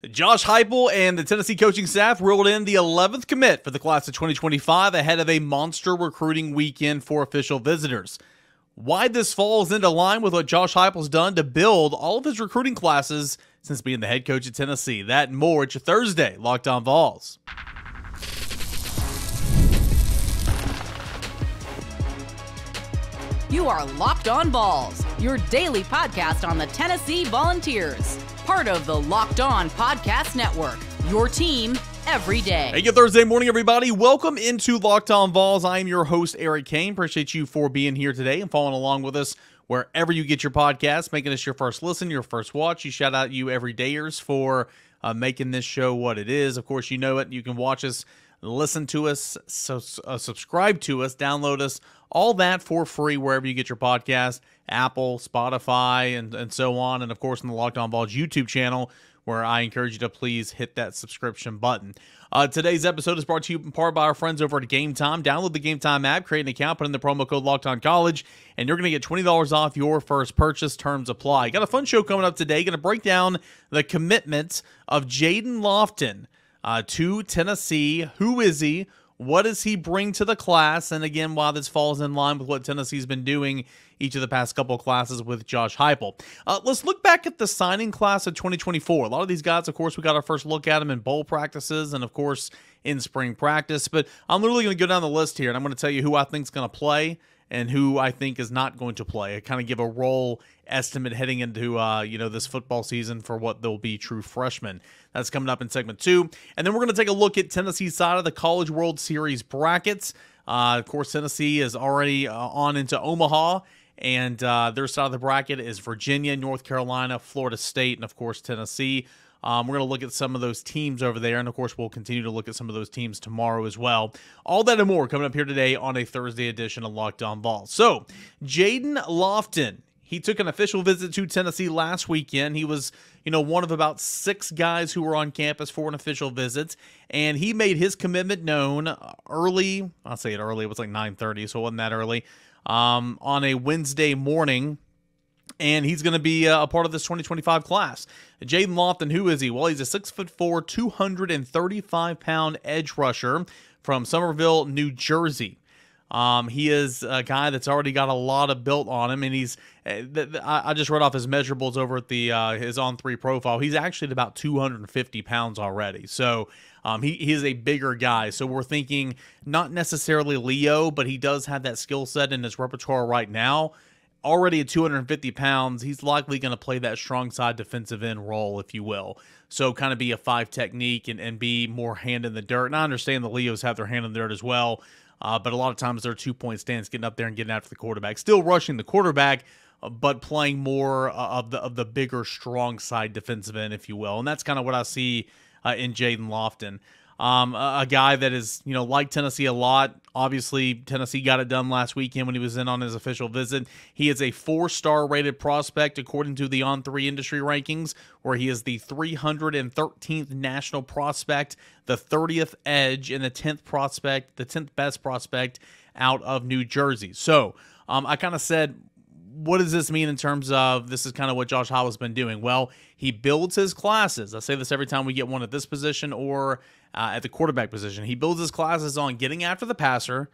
Josh Heupel and the Tennessee coaching staff rolled in the 11th commit for the class of 2025 ahead of a monster recruiting weekend for official visitors. Why this falls into line with what Josh Heupel's done to build all of his recruiting classes since being the head coach at Tennessee. That and more. It's your Thursday Locked On Vols. You are Locked On Vols, your daily podcast on the Tennessee Volunteers. Part of the Locked On Podcast Network, your team every day. Hey, good Thursday morning, everybody. Welcome into Locked On Vols. I am your host, Eric Kane. Appreciate you for being here today and following along with us wherever you get your podcasts, making us your first listen, your first watch. You shout out you everydayers for making this show what it is. Of course, you know it. You can watch us, listen to us, subscribe to us, download us, all that for free wherever you get your podcast, Apple, Spotify, and so on. And, of course, on the Locked On Vols YouTube channel, where I encourage you to please hit that subscription button. Today's episode is brought to you in part by our friends over at Game Time. Download the Game Time app, create an account, put in the promo code LOCKEDONCollege, and you're going to get $20 off your first purchase. Terms apply. Got a fun show coming up today. Going to break down the commitment of Jayden Loftin to Tennessee. Who is he? What does he bring to the class? And again, while this falls in line with what Tennessee's been doing each of the past couple of classes with Josh Heupel. Let's look back at the signing class of 2024. A lot of these guys, of course, we got our first look at them in bowl practices and, of course, in spring practice. But I'm literally going to go down the list here, and I'm going to tell you who I think is going to play and who I think is not going to play. I kind of give a role estimate heading into this football season for what they'll be true freshmen. That's coming up in segment 2. And then we're going to take a look at Tennessee's side of the College World Series brackets. Of course, Tennessee is already on into Omaha, and their side of the bracket is Virginia, North Carolina, Florida State, and, of course, Tennessee. We're going to look at some of those teams over there, and, of course, we'll continue to look at some of those teams tomorrow as well. All that and more coming up here today on a Thursday edition of Locked On Vols. So, Jayden Loftin, he took an official visit to Tennessee last weekend. He was, one of about 6 guys who were on campus for an official visit, and he made his commitment known early. I'll say it early. It was like 9:30, so it wasn't that early, on a Wednesday morning. And he's going to be a part of this 2025 class. Jayden Loftin, who is he? Well, he's a 6'4", 235-pound edge rusher from Somerville, New Jersey. He is a guy that's already got a lot of built on him, and he's. I just read off his measurables over at the his On3 profile. He's actually at about 250 pounds already. So he is a bigger guy. So we're thinking not necessarily Leo, but he does have that skill set in his repertoire right now. Already at 250 pounds, he's likely going to play that strong side defensive end role, if you will. So kind of be a 5 technique and be more hand in the dirt. And I understand the Leos have their hand in the dirt as well, but a lot of times they're 2-point stance, getting up there and getting after the quarterback. Still rushing the quarterback, but playing more of the bigger, strong side defensive end, if you will. And that's kind of what I see in Jayden Loftin. A guy that is, like Tennessee a lot. Obviously, Tennessee got it done last weekend when he was in on his official visit. He is a 4-star rated prospect according to the On3 industry rankings, where he is the 313th national prospect, the 30th edge, and the 10th best prospect out of New Jersey. So, I kind of said, what does this mean in terms of this is kind of what Josh Heupel's been doing? Well, he builds his classes. I say this every time we get one at this position or at the quarterback position. He builds his classes on getting after the passer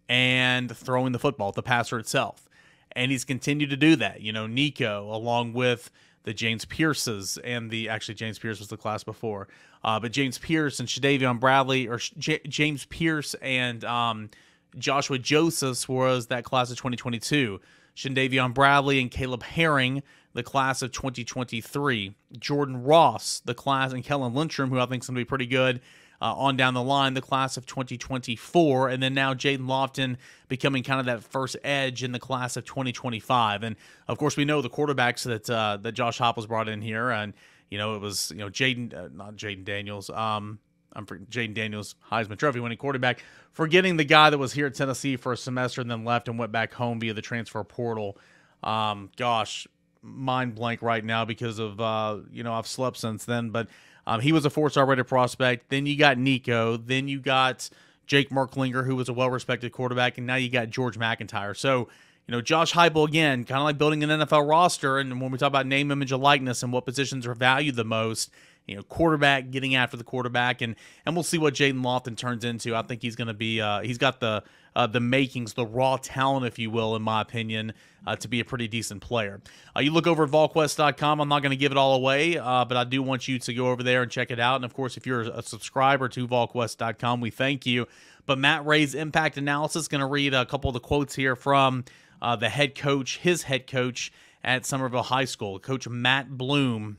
and throwing the football, the passer itself. And he's continued to do that. Nico, along with the James Pierces and actually James Pierce was the class before, but James Pierce and Shadavion Bradley, or James Pierce and Joshua Josephs was that class of 2022. Shadavion Bradley and Caleb Herring, the class of 2023. Jordan Ross, the class, and Kellen Lindstrom, who I think is going to be pretty good on down the line, the class of 2024. And then now Jayden Loftin becoming kind of that first edge in the class of 2025. And, of course, we know the quarterbacks that Josh Heupel's brought in here. And, it was, Jayden Daniels. Jayden Daniels, Heisman Trophy winning quarterback, forgetting the guy that was here at Tennessee for a semester and then left and went back home via the transfer portal. Gosh, mind blank right now because of, I've slept since then. But he was a 4-star rated prospect. Then you got Nico. Then you got Jake Merklinger, who was a well-respected quarterback. And now you got George McIntyre. So, Josh Heupel, again, kind of like building an NFL roster. And when we talk about name, image, and likeness and what positions are valued the most, quarterback, getting after the quarterback, and we'll see what Jayden Loftin turns into. I think he's going to be he's got the makings, the raw talent, if you will, in my opinion, to be a pretty decent player. You look over at VolQuest.com. I'm not going to give it all away, but I do want you to go over there and check it out. And, of course, if you're a subscriber to VolQuest.com, we thank you. But Matt Ray's impact analysis, going to read a couple of the quotes here from the head coach, his head coach at Somerville High School, Coach Matt Bloom.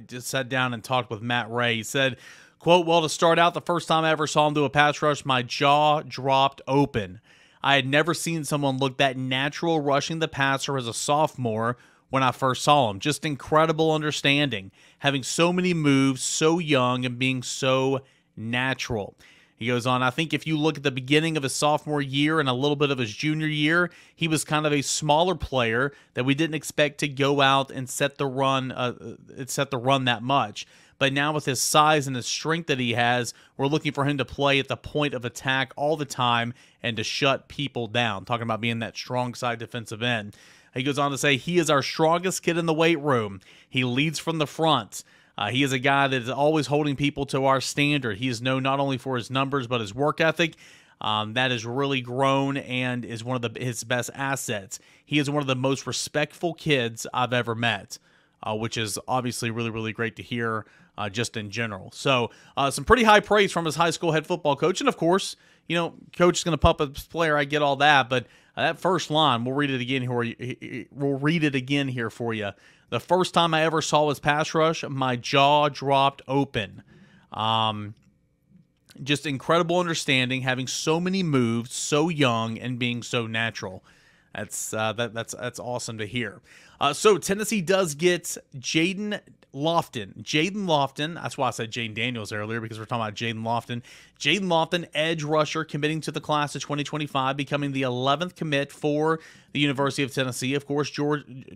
Just sat down and talked with Matt Ray. He said, quote, "Well, to start out, the first time I ever saw him do a pass rush, my jaw dropped open. I had never seen someone look that natural rushing the passer as a sophomore when I first saw him. Just incredible understanding, having so many moves, so young, and being so natural." He goes on, "I think if you look at the beginning of his sophomore year and a little bit of his junior year, he was kind of a smaller player that we didn't expect to go out and set the run that much. But now with his size and his strength that he has, we're looking for him to play at the point of attack all the time and to shut people down." Talking about being that strong side defensive end. He goes on to say, "He is our strongest kid in the weight room. He leads from the front. He is a guy that is always holding people to our standard. He is known not only for his numbers, but his work ethic. That has really grown and is one of his best assets. He is one of the most respectful kids I've ever met," which is obviously really, really great to hear just in general. So some pretty high praise from his high school head football coach. And, of course, coach is going to pump up his player. I get all that. But that first line, we'll read it again here for you. "The first time I ever saw his pass rush, my jaw dropped open. Just incredible understanding, having so many moves, so young, and being so natural." That's awesome to hear. So Tennessee does get Jayden Loftin. Jayden Loftin, that's why I said Jayden Daniels earlier, because we're talking about Jayden Loftin. Jayden Loftin, edge rusher, committing to the class of 2025, becoming the 11th commit for the University of Tennessee. Of course,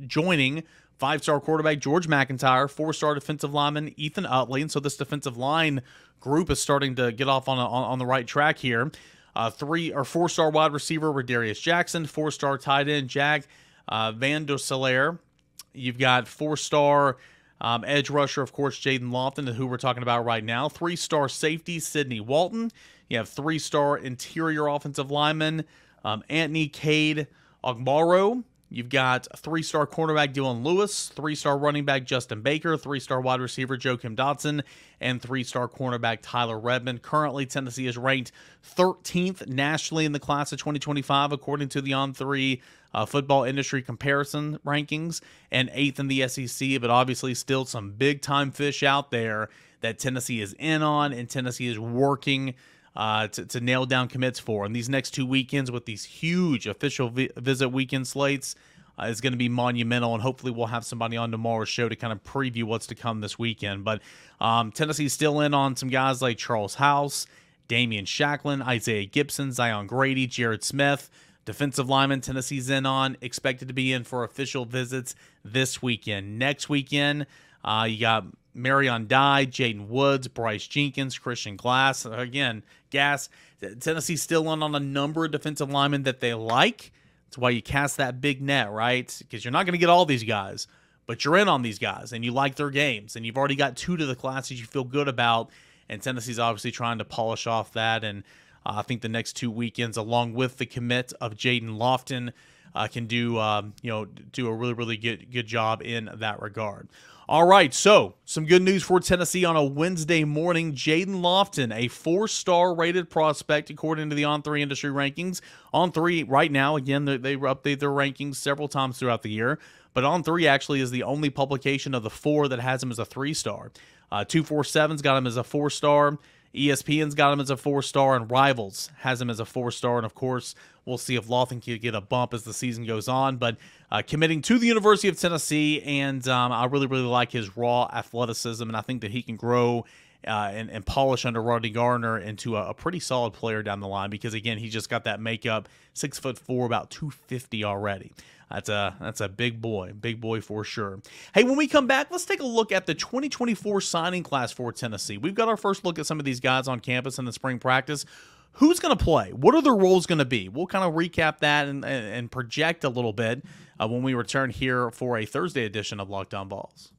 joining five-star quarterback George McIntyre, four-star defensive lineman Ethan Utley. And so this defensive line group is starting to get off on the right track here. Four-star wide receiver Rodarius Jackson, four-star tight end Jack Van der Selaire. You've got four-star edge rusher, of course, Jayden Loftin, who we're talking about right now. Three-star safety Sidney Walton. You have three-star interior offensive lineman Anthony Cade Ogbaro. You've got three-star cornerback Dylan Lewis, three-star running back Justin Baker, three-star wide receiver Joakim Dotson, and three-star cornerback Tyler Redmond. Currently, Tennessee is ranked 13th nationally in the class of 2025, according to the On3 football industry comparison rankings, and 8th in the SEC, but obviously still some big-time fish out there that Tennessee is in on, and Tennessee is working to nail down commits for. And these next 2 weekends with these huge official visit weekend slates is going to be monumental, and hopefully we'll have somebody on tomorrow's show to kind of preview what's to come this weekend. But Tennessee's still in on some guys like Charles House, Damian Shacklin, Isaiah Gibson, Zion Grady, Jared Smith. Defensive lineman Tennessee's in on, expected to be in for official visits this weekend. Next weekend, you got Marion Dye, Jaden Woods, Bryce Jenkins, Christian Glass. Again, Tennessee's still on a number of defensive linemen that they like. That's why you cast that big net, right? Because you're not going to get all these guys, but you're in on these guys, and you like their games, and you've already got 2 to the classes you feel good about, and Tennessee's obviously trying to polish off that, and I think the next 2 weekends, along with the commit of Jayden Loftin, can do a really, really good job in that regard. All right, so some good news for Tennessee on a Wednesday morning. Jayden Loftin, a 4-star rated prospect according to the On3 industry rankings. On3 right now, again, they update their rankings several times throughout the year, but On3 actually is the only publication of the 4 that has him as a 3-star. 247's got him as a 4-star. ESPN's got him as a 4-star, and Rivals has him as a 4-star. And, of course, we'll see if Loftin can get a bump as the season goes on. But committing to the University of Tennessee, and I really, really like his raw athleticism, and I think that he can grow and polish under Rodney Garner into a pretty solid player down the line because, again, he just got that makeup, 6'4", about 250 already. That's a big boy for sure. Hey, when we come back, let's take a look at the 2024 signing class for Tennessee. We've got our first look at some of these guys on campus in the spring practice. Who's going to play? What are their roles going to be? We'll kind of recap that and project a little bit when we return here for a Thursday edition of Locked On Vols.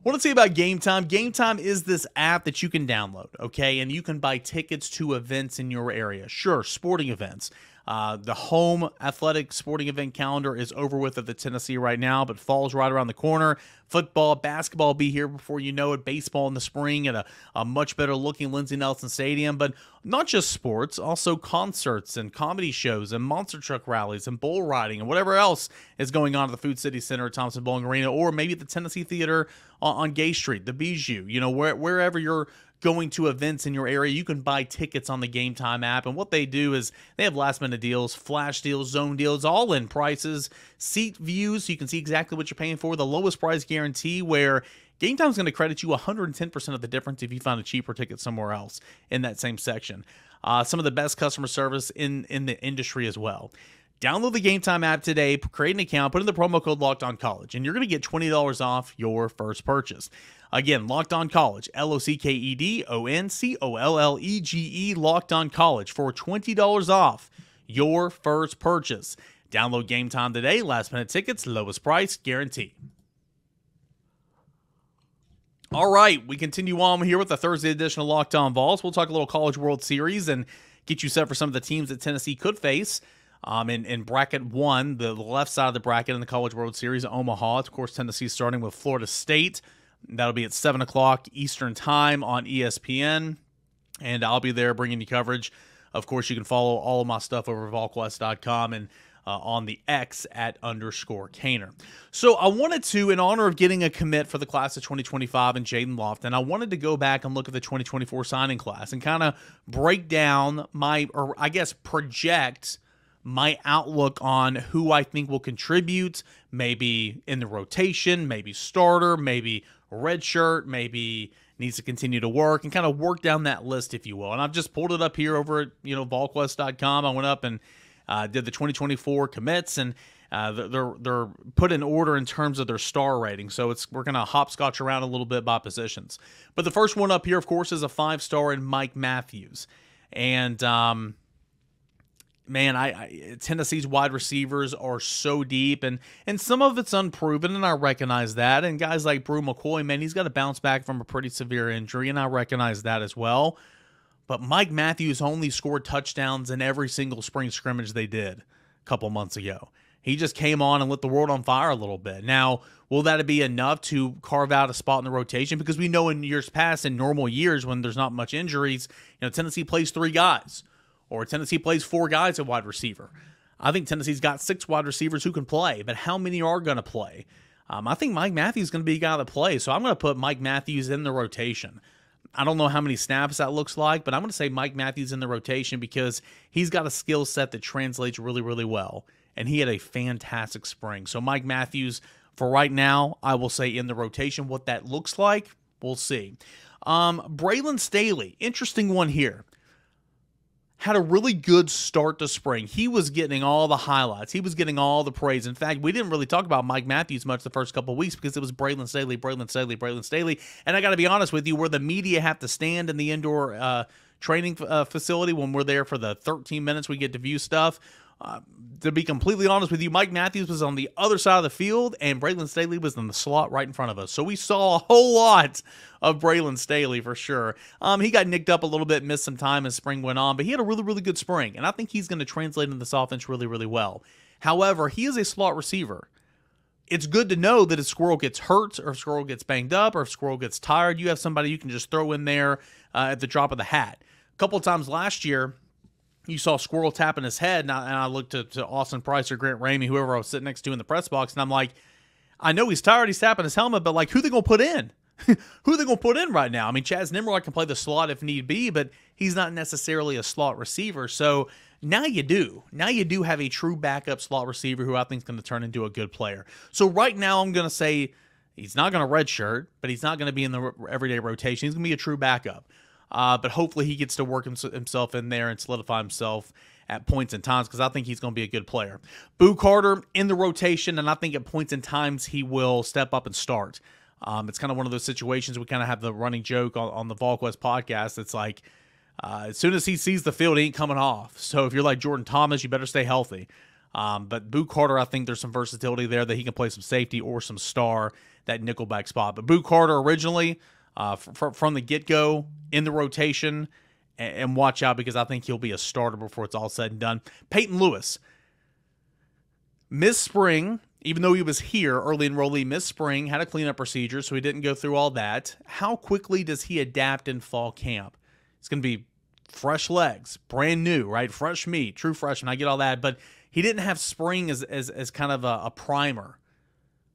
Want to say about Game Time? Game Time is this app that you can download, okay? And you can buy tickets to events in your area. Sure, sporting events. The home athletic sporting event calendar is over with at the Tennessee right now, but fall's right around the corner. Football, basketball will be here before you know it. Baseball in the spring at a much better looking Lindsey Nelson Stadium. But not just sports, also concerts and comedy shows and monster truck rallies and bull riding and whatever else is going on at the Food City Center at Thompson Bowling Arena, or maybe at the Tennessee Theater on Gay Street, the Bijou. You know, wherever you're going to events in your area, you can buy tickets on the Game Time app. And what they do is they have last minute deals, flash deals, zone deals, all in prices, seat views, so you can see exactly what you're paying for, the lowest price guarantee, where Game Time is going to credit you 110% of the difference if you find a cheaper ticket somewhere else in that same section. Some of the best customer service in the industry as well. Download the Game Time app today, create an account, put in the promo code LOCKEDONCollege, and you're going to get $20 off your first purchase. Again, Locked On College, LOCKEDONCOLLEGE, Locked On College, for $20 off your first purchase. Download Game Time today, last minute tickets, lowest price guarantee. All right, we continue on here with the Thursday edition of Locked On Vols. We'll talk a little College World Series and get you set for some of the teams that Tennessee could face. In bracket 1, the left side of the bracket in the College World Series, Omaha. Of course, Tennessee starting with Florida State. That'll be at 7 o'clock Eastern Time on ESPN, and I'll be there bringing you coverage. Of course, you can follow all of my stuff over at VolQuest.com and on the X at _Caner. So I wanted to, in honor of getting a commit for the class of 2025 in Jayden Loftin, I wanted to go back and look at the 2024 signing class and kind of break down project my outlook on who I think will contribute, maybe in the rotation, maybe starter, maybe redshirt, maybe needs to continue to work, and kind of work down that list, if you will. And I've just pulled it up here over at VolQuest.com. I went up and did the 2024 commits, and they're put in order in terms of their star rating. So we're going to hopscotch around a little bit by positions. But the first one up here, of course, is a 5-star in Mike Matthews. And Tennessee's wide receivers are so deep, and some of it's unproven, and I recognize that. And guys like Brew McCoy, man, he's got to bounce back from a pretty severe injury, and I recognize that as well. But Mike Matthews only scored touchdowns in every single spring scrimmage they did a couple months ago. He just came on and lit the world on fire a little bit. Now, will that be enough to carve out a spot in the rotation? Because we know in years past, in normal years when there's not much injuries, Tennessee plays 3 guys. Or Tennessee plays 4 guys at wide receiver. I think Tennessee's got 6 wide receivers who can play, but how many are going to play? I think Mike Matthews is going to be a guy that plays, so I'm going to put Mike Matthews in the rotation. I don't know how many snaps that looks like, but I'm going to say Mike Matthews in the rotation because he's got a skill set that translates really, really well, and he had a fantastic spring. So Mike Matthews, for right now, I will say in the rotation. What that looks like, we'll see. Braylon Staley, interesting one here. Had a really good start to spring. He was getting all the highlights. He was getting all the praise. In fact, we didn't really talk about Mike Matthews much the first couple of weeks because it was Braylon Staley, Braylon Staley, Braylon Staley. And I got to be honest with you, where the media have to stand in the indoor training facility when we're there for the 13 minutes we get to view stuff, to be completely honest with you, Mike Matthews was on the other side of the field, and Braylon Staley was in the slot right in front of us. So we saw a whole lot of Braylon Staley for sure. He got nicked up a little bit, missed some time as spring went on, but he had a really, really good spring, and I think he's going to translate into this offense really, really well. However, he is a slot receiver. It's good to know that if Squirrel gets hurt, or if Squirrel gets banged up, or if Squirrel gets tired, you have somebody you can just throw in there at the drop of the hat. A couple of times last year, you saw Squirrel tapping his head, and I looked to Austin Price or Grant Ramey, whoever I was sitting next to in the press box, and I'm like, I know he's tired, he's tapping his helmet, but who they going to put in? Who are they going to put in right now? I mean, Chaz Nimrod can play the slot if need be, but he's not necessarily a slot receiver. So now you do. Now you do have a true backup slot receiver who I think is going to turn into a good player. So right now I'm going to say he's not going to redshirt, but he's not going to be in the everyday rotation. He's going to be a true backup. But hopefully he gets to work himself in there and solidify himself at points and times, because I think he's going to be a good player. Boo Carter in the rotation, and I think at points and times he will step up and start. It's kind of one of those situations we kind of have the running joke on the VolQuest podcast. It's like as soon as he sees the field, he ain't coming off. So if you're like Jordan Thomas, you better stay healthy. But Boo Carter, I think there's some versatility there that he can play some safety or some star. that nickelback spot. But Boo Carter originally, from the get-go, in the rotation, and watch out because I think he'll be a starter before it's all said and done. Peyton Lewis missed spring, even though he was here, early enrollee, missed spring, had a cleanup procedure, so he didn't go through all that. How quickly does he adapt in fall camp? It's going to be fresh legs, brand new, right? Fresh meat, true freshman. I get all that, but he didn't have spring as kind of a primer.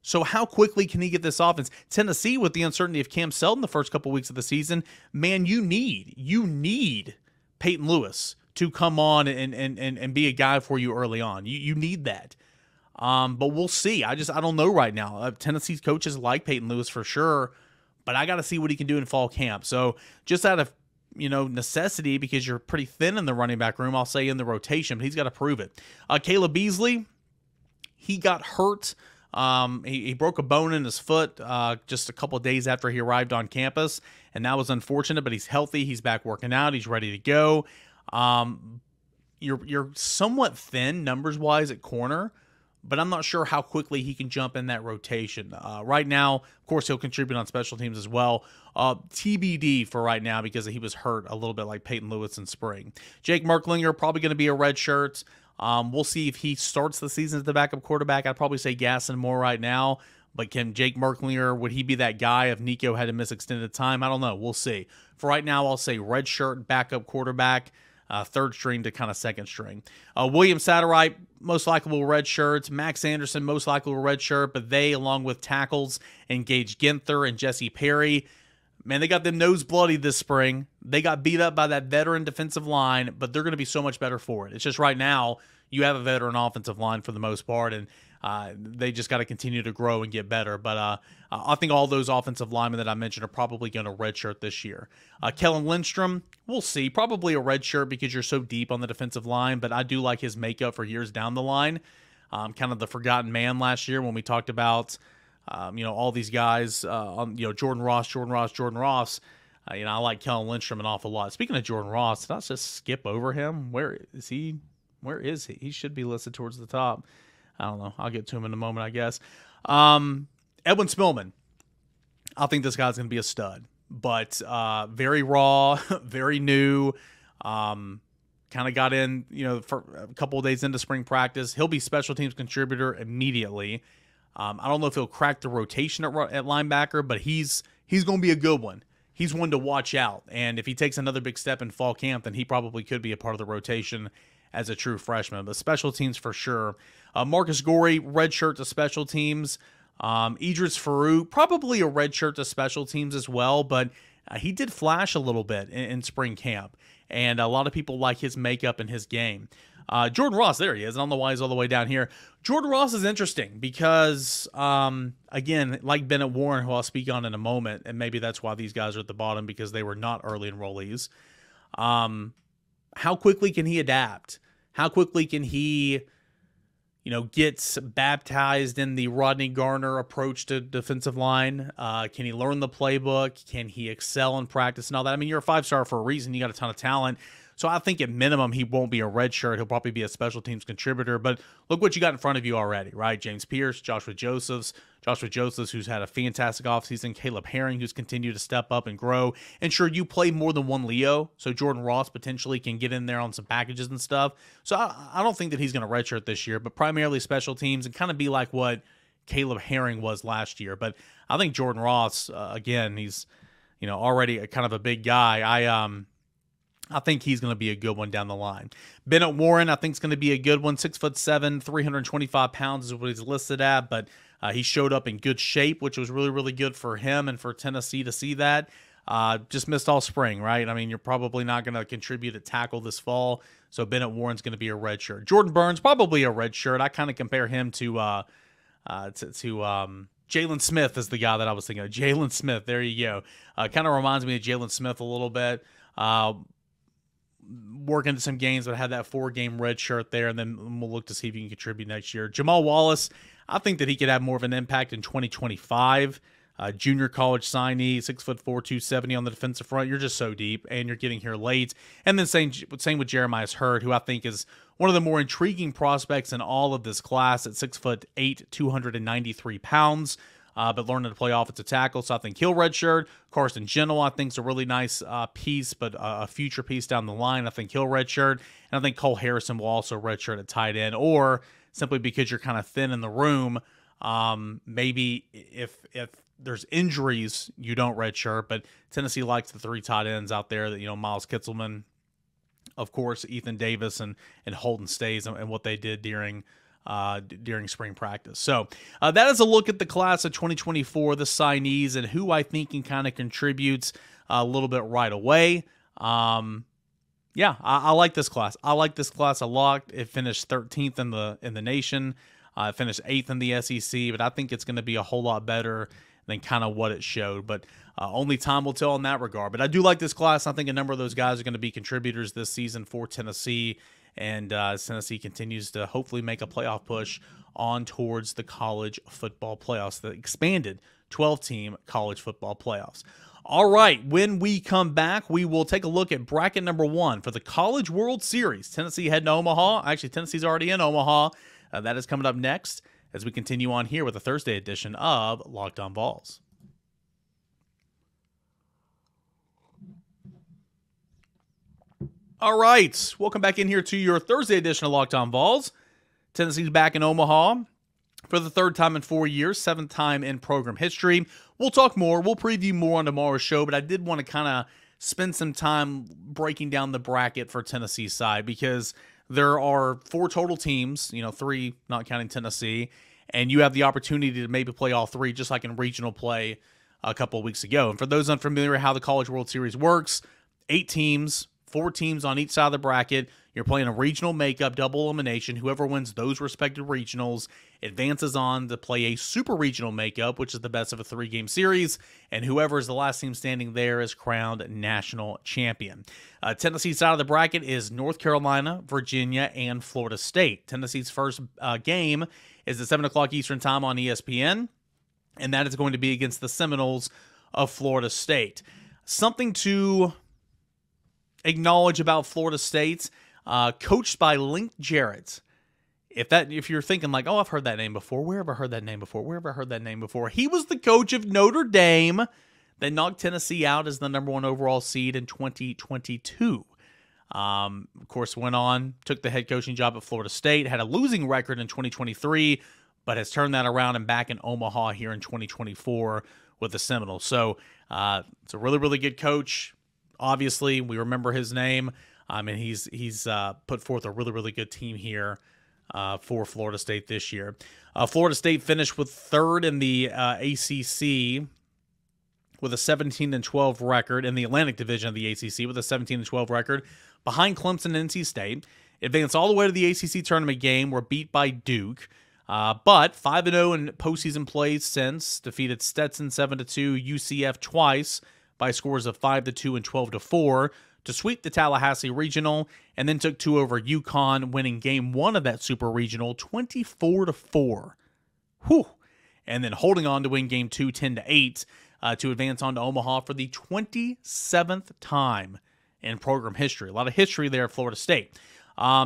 So how quickly can he get this offense? Tennessee, with the uncertainty of Cam Selton the first couple weeks of the season, man, you need Peyton Lewis to come on and be a guy for you early on. You need that. But we'll see. I don't know right now. Tennessee's coaches like Peyton Lewis for sure, but I got to see what he can do in fall camp. So just out of necessity, because you're pretty thin in the running back room, I'll say in the rotation, but he's got to prove it. Caleb Beasley, he got hurt. He broke a bone in his foot just a couple of days after he arrived on campus, and that was unfortunate, but he's healthy. He's back working out. He's ready to go. You're somewhat thin numbers-wise at corner, but I'm not sure how quickly he can jump in that rotation. Right now, of course, he'll contribute on special teams as well. TBD for right now because he was hurt a little bit like Peyton Lewis in spring. Jake Merklinger, probably going to be a red shirt. We'll see if he starts the season as the backup quarterback. I'd probably say Gasson more right now. But can Jake Merklinger, would he be that guy if Nico had to miss extended time? I don't know. We'll see. For right now, I'll say red shirt, backup quarterback, third string to kind of second string. William Satterwright, most likely will red shirts. Max Anderson, most likely will red shirt. But they, along with tackles, engage Ginther and Jesse Perry. Man, they got them nose bloody this spring. They got beat up by that veteran defensive line, but they're going to be so much better for it. It's just right now you have a veteran offensive line for the most part, and they just got to continue to grow and get better. But I think all those offensive linemen that I mentioned are probably going to redshirt this year. Kellen Lindstrom, we'll see. Probably a redshirt because you're so deep on the defensive line, but I do like his makeup for years down the line. Kind of the forgotten man last year when we talked about all these guys, Jordan Ross. I like Kellen Lindstrom an awful lot. Speaking of Jordan Ross, did I just skip over him? Where is he? He should be listed towards the top. I don't know. I'll get to him in a moment, I guess. Edwin Spillman. I think this guy's going to be a stud, but very raw, very new. Kind of got in, for a couple of days into spring practice. He'll be special teams contributor immediately. I don't know if he'll crack the rotation at linebacker, but he's going to be a good one. He's one to watch out. And if he takes another big step in fall camp, then he probably could be a part of the rotation as a true freshman. But special teams for sure. Marcus Gorey, red shirt to special teams. Idris Farouk, probably a red shirt to special teams as well, but he did flash a little bit in spring camp. And a lot of people like his makeup and his game. Jordan Ross, there he is. I don't know why he's all the way down here. Jordan Ross is interesting because, again, like Bennett Warren, who I'll speak on in a moment, and maybe that's why these guys are at the bottom because they were not early enrollees. How quickly can he adapt? How quickly can he, get baptized in the Rodney Garner approach to defensive line? Can he learn the playbook? Can he excel in practice and all that? I mean, you're a five-star for a reason. You got a ton of talent. So I think at minimum he won't be a red shirt. He'll probably be a special teams contributor. But look what you got in front of you already, right? James Pierce, Joshua Josephs, who's had a fantastic offseason, Caleb Herring, who's continued to step up and grow. And sure, you play more than one Leo, so Jordan Ross potentially can get in there on some packages and stuff. So I don't think that he's going to redshirt this year, but primarily special teams and kind of be like what Caleb Herring was last year. But I think Jordan Ross, again, he's already a kind of a big guy. I think he's going to be a good one down the line. Bennett Warren, I think, is going to be a good one. 6'7", 325 pounds is what he's listed at, but he showed up in good shape, which was really, really good for him and for Tennessee to see that. Just missed all spring, right? I mean, you're probably not going to contribute at tackle this fall, so Bennett Warren's going to be a red shirt. Jordan Burns, probably a red shirt. I kind of compare him to Jalen Smith is the guy that I was thinking of. Jalen Smith, there you go. Kind of reminds me of Jalen Smith a little bit. Work into some games, but had that 4-game red shirt there, and then we'll look to see if he can contribute next year. Jamal Wallace, I think that he could have more of an impact in 2025. Junior college signee, 6'4", 270 on the defensive front. You're just so deep, and you're getting here late. And then same with Jeremiah Hurd, who I think is one of the more intriguing prospects in all of this class at 6'8", 293 pounds. but learning to play offensive tackle. So I think he'll redshirt. Carson Gentle, I think, is a really nice piece, but a future piece down the line. I think he'll redshirt. And I think Cole Harrison will also redshirt at tight end, or simply because you're kind of thin in the room, maybe if there's injuries, you don't redshirt. But Tennessee likes the 3 tight ends out there that, Miles Kitzelman, of course, Ethan Davis, and Holden Stays, and what they did during spring practice. So that is a look at the class of 2024, the signees, and who I think can kind of contribute a little bit right away. Yeah, I like this class. I like this class a lot. It finished 13th in the nation. It finished 8th in the SEC, but I think it's going to be a whole lot better than kind of what it showed. But only time will tell in that regard. But I do like this class. I think a number of those guys are going to be contributors this season for Tennessee. And Tennessee continues to hopefully make a playoff push on towards the college football playoffs, the expanded 12-team college football playoffs. All right, when we come back, we will take a look at bracket number 1 for the College World Series. Tennessee heading to Omaha. Actually, Tennessee's already in Omaha. That is coming up next as we continue on here with the Thursday edition of Locked On Vols. All right, welcome back in here to your Thursday edition of Locked On Vols. Tennessee's back in Omaha for the 3rd time in 4 years, 7th time in program history. We'll talk more. We'll preview more on tomorrow's show, but I did want to kind of spend some time breaking down the bracket for Tennessee's side because there are 4 total teams, 3 not counting Tennessee, and you have the opportunity to maybe play all 3 just like in regional play a couple of weeks ago. And for those unfamiliar how the College World Series works, 8 teams, 4 teams on each side of the bracket. You're playing a regional makeup, double elimination. Whoever wins those respective regionals advances on to play a super regional makeup, which is the best of a 3-game series, and whoever is the last team standing there is crowned national champion. Tennessee's side of the bracket is North Carolina, Virginia, and Florida State. Tennessee's first game is at 7 o'clock Eastern Time on ESPN, and that is going to be against the Seminoles of Florida State. Something to acknowledge about Florida State, coached by Link Jarrett. If you're thinking like, oh, I've heard that name before. Where have I heard that name before? Where have I heard that name before? He was the coach of Notre Dame that knocked Tennessee out as the number 1 overall seed in 2022. Of course, went on, took the head coaching job at Florida State, had a losing record in 2023, but has turned that around and back in Omaha here in 2024 with the Seminoles. So it's a really, really good coach. Obviously, we remember his name. And he's put forth a really, really good team here for Florida State this year. Florida State finished with 3rd in the ACC with a 17-12 record, in the Atlantic Division of the ACC with a 17-12 record, behind Clemson and NC State. Advanced all the way to the ACC tournament game, were beat by Duke, but 5-0 in postseason plays since, defeated Stetson 7-2, UCF twice by scores of 5-2 and 12-4 to sweep the Tallahassee Regional, and then took 2 over UConn, winning Game 1 of that Super Regional 24-4. Whew. And then holding on to win Game 2 10-8 to advance on to Omaha for the 27th time in program history. A lot of history there at Florida State.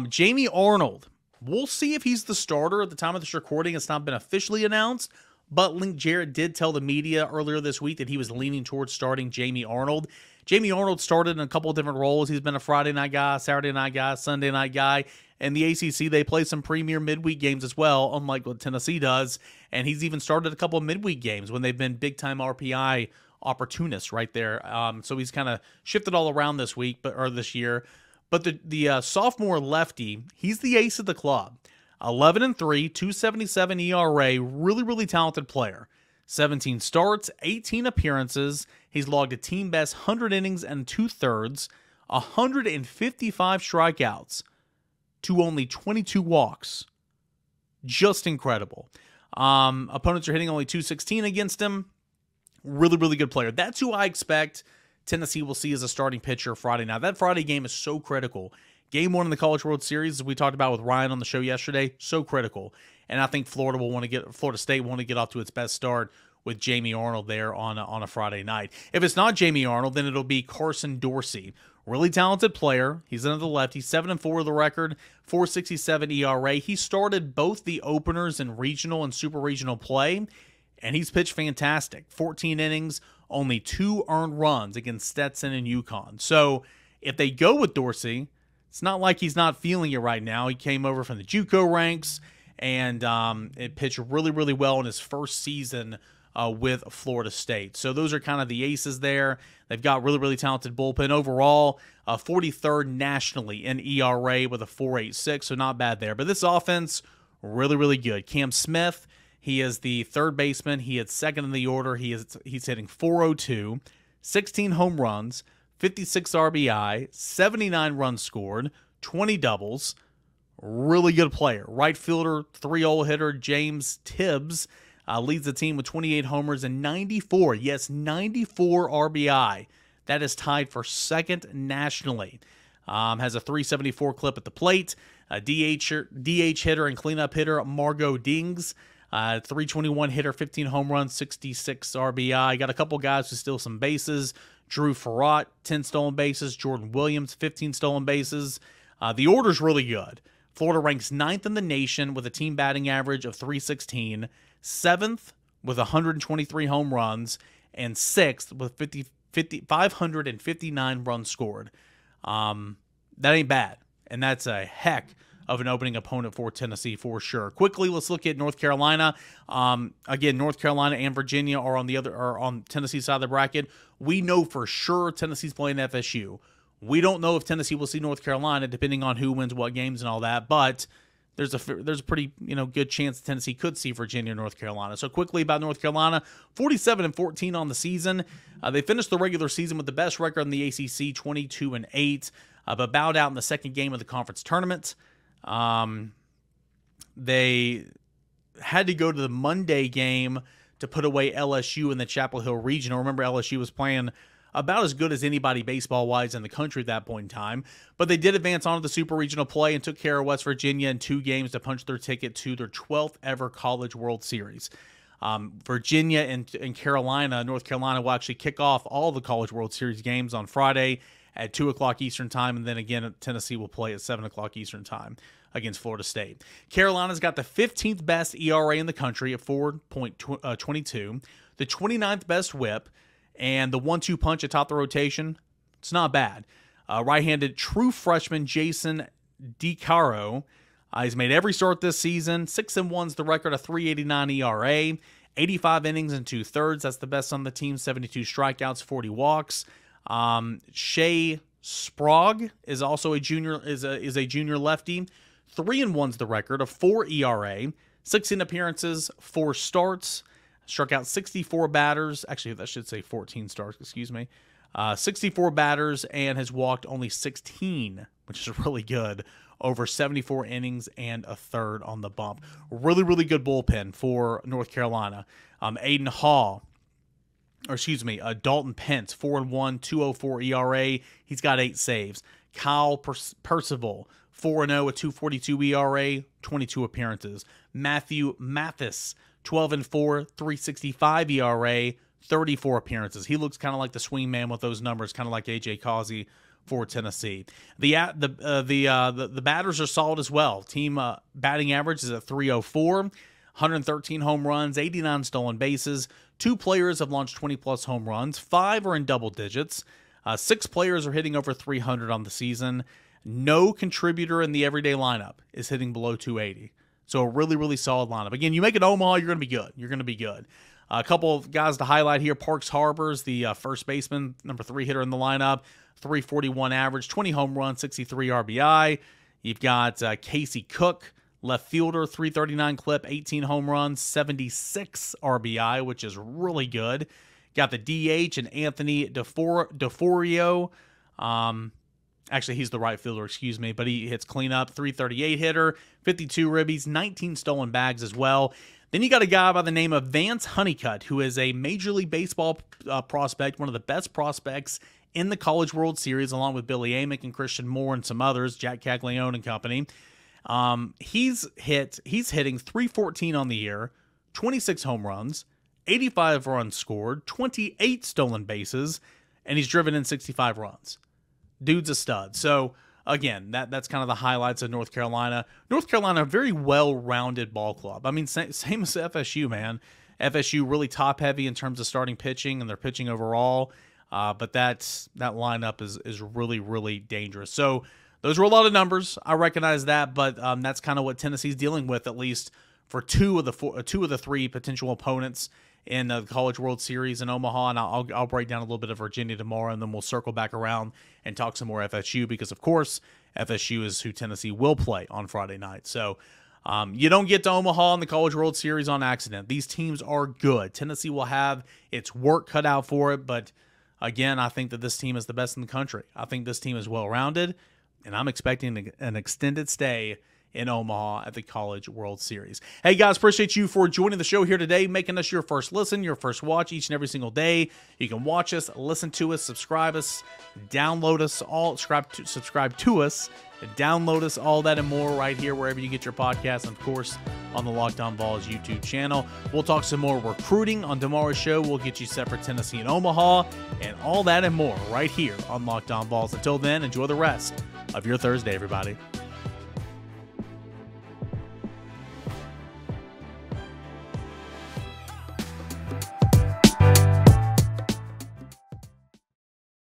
Jamie Arnold, we'll see if he's the starter at the time of this recording. It's not been officially announced, but Link Jarrett did tell the media earlier this week that he was leaning towards starting Jamie Arnold. Jamie Arnold started in a couple of different roles. He's been a Friday night guy, Saturday night guy, Sunday night guy. In the ACC, they play some premier midweek games as well, unlike what Tennessee does. And he's even started a couple of midweek games when they've been big-time RPI opportunists right there. So he's kind of shifted all around this year. But the sophomore lefty, he's the ace of the club. 11-3, 277 ERA, really, really talented player. 17 starts, 18 appearances. He's logged a team-best 100 innings and 2/3, 155 strikeouts to only 22 walks. Just incredible. Opponents are hitting only 216 against him. Really, really good player. That's who I expect Tennessee will see as a starting pitcher Friday night. That Friday game is so critical. Game 1 in the College World Series, as we talked about with Ryan on the show yesterday, so critical. And I think Florida State will want to get off to its best start with Jamie Arnold there on a Friday night. If it's not Jamie Arnold, then it'll be Carson Dorsey. Really talented player. He's into the left. He's 7-4 of the record, 4.67 ERA. He started both the openers in regional and super regional play. and he's pitched fantastic. 14 innings, only 2 earned runs against Stetson and UConn. So if they go with Dorsey, it's not like he's not feeling it right now. He came over from the JUCO ranks and it pitched really, really well in his first season with Florida State. So those are kind of the aces there. They've got really, really talented bullpen. Overall, 43rd nationally in ERA with a 4.86, so not bad there. But this offense, really, really good. Cam Smith, he is the third baseman. He is second in the order. He's hitting .402, 16 home runs, 56 RBI, 79 runs scored, 20 doubles. Really good player. Right fielder, 3-hole hitter James Tibbs leads the team with 28 homers and 94 RBI. That is tied for second nationally. Has a .374 clip at the plate. DH hitter and cleanup hitter Margot Dings. .321 hitter, 15 home runs, 66 RBI. Got a couple guys who steal some bases. Drew Farrat, 10 stolen bases. Jordan Williams, 15 stolen bases. The order's really good. Florida ranks 9th in the nation with a team batting average of .316, 7th with 123 home runs, and 6th with 559 runs scored. That ain't bad, and that's a heck of an opening opponent for Tennessee for sure. Quickly, let's look at North Carolina. Again, North Carolina and Virginia are on Tennessee's side of the bracket. We know for sure Tennessee's playing FSU. We don't know if Tennessee will see North Carolina, depending on who wins what games and all that. But there's a pretty good chance Tennessee could see Virginia or North Carolina. So quickly about North Carolina, 47-14 on the season. They finished the regular season with the best record in the ACC, 22-8, but bowed out in the second game of the conference tournament. They had to go to the Monday game to put away LSU in the Chapel Hill Regional. Remember, LSU was playing about as good as anybody baseball-wise in the country at that point in time. But they did advance on to the Super Regional play and took care of West Virginia in 2 games to punch their ticket to their 12th ever College World Series. Virginia and Carolina, North Carolina will actually kick off all the College World Series games on Friday at 2 o'clock Eastern Time, and then again Tennessee will play at 7 o'clock Eastern Time against Florida State. Carolina's got the 15th best ERA in the country at 4.22, the 29th best whip, and the 1-2 punch atop the rotation. It's not bad. Right-handed true freshman Jason DiCaro. He's made every start this season. 6-1's the record, a 3.89 ERA, 85 innings and 2/3. That's the best on the team. 72 strikeouts, 40 walks. Shea Sprague is also a junior junior lefty. 3-1's the record, a 4 ERA, 16 appearances, 4 starts. Struck out 64 batters. Actually, that should say 14 starts, excuse me. 64 batters and has walked only 16, which is really good. Over 74 innings and a third on the bump. Really, really good bullpen for North Carolina. Dalton Pence, 4-1, 2.04 ERA. He's got 8 saves. Kyle Percival, 4-0, a 2.42 ERA, 22 appearances. Matthew Mathis, 12-4, 3.65 ERA, 34 appearances. He looks kind of like the swing man with those numbers, kind of like A.J. Causey for Tennessee. The batters are solid as well. Team batting average is at .304, 113 home runs, 89 stolen bases. 2 players have launched 20-plus home runs. 5 are in double digits. 6 players are hitting over 300 on the season. No contributor in the everyday lineup is hitting below 280. So a really, really solid lineup. Again, you make it Omaha, you're going to be good. You're going to be good. A couple of guys to highlight here. Parks Harbors, the first baseman, number 3 hitter in the lineup, 341 average, 20 home runs, 63 RBI. You've got Casey Cook, left fielder, 339 clip, 18 home runs, 76 RBI, which is really good. Got the DH and Anthony DeForio. Actually, he's the right fielder, excuse me, but he hits cleanup, 338 hitter, 52 ribbies, 19 stolen bags as well. Then you got a guy by the name of Vance Honeycutt, who is a Major League Baseball prospect, one of the best prospects in the College World Series, along with Billy Amick and Christian Moore and some others, Jack Caglione and company. He's hitting .314 on the year, 26 home runs, 85 runs scored, 28 stolen bases, and he's driven in 65 runs. Dude's a stud. So, again, that's kind of the highlights of North Carolina. North Carolina, a very well-rounded ball club. I mean, same as FSU, man. FSU really top heavy in terms of starting pitching and their pitching overall. But that lineup is really, really dangerous. So those were a lot of numbers. I recognize that, but that's kind of what Tennessee's dealing with, at least for two of the three potential opponents in the College World Series in Omaha. And I'll break down a little bit of Virginia tomorrow, and then we'll circle back around and talk some more FSU, because of course FSU is who Tennessee will play on Friday night. So you don't get to Omaha in the College World Series on accident. These teams are good. Tennessee will have its work cut out for it, but again, I think that this team is the best in the country. I think this team is well-rounded, and I'm expecting an extended stay in Omaha at the College World Series. Hey, guys, appreciate you for joining the show here today, making us your first listen, your first watch each and every single day. You can watch us, listen to us, subscribe us, download us, subscribe to us, download us, all that and more right here wherever you get your podcasts, and of course on the Locked On Vols YouTube channel. We'll talk some more recruiting on tomorrow's show. We'll get you set for Tennessee and Omaha, and all that and more right here on Locked On Vols. Until then, enjoy the rest of your Thursday, everybody.